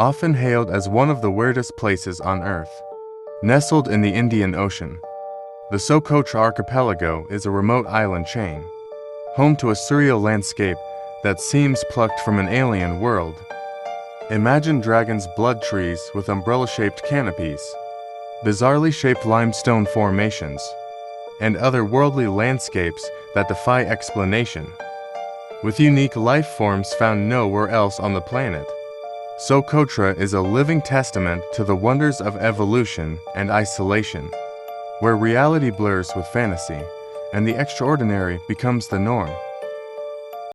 often hailed as one of the weirdest places on Earth. Nestled in the Indian Ocean, the Socotra Archipelago is a remote island chain, home to a surreal landscape that seems plucked from an alien world. Imagine dragon's blood trees with umbrella-shaped canopies, bizarrely shaped limestone formations, and otherworldly landscapes that defy explanation, with unique life forms found nowhere else on the planet. Socotra is a living testament to the wonders of evolution and isolation, where reality blurs with fantasy, and the extraordinary becomes the norm.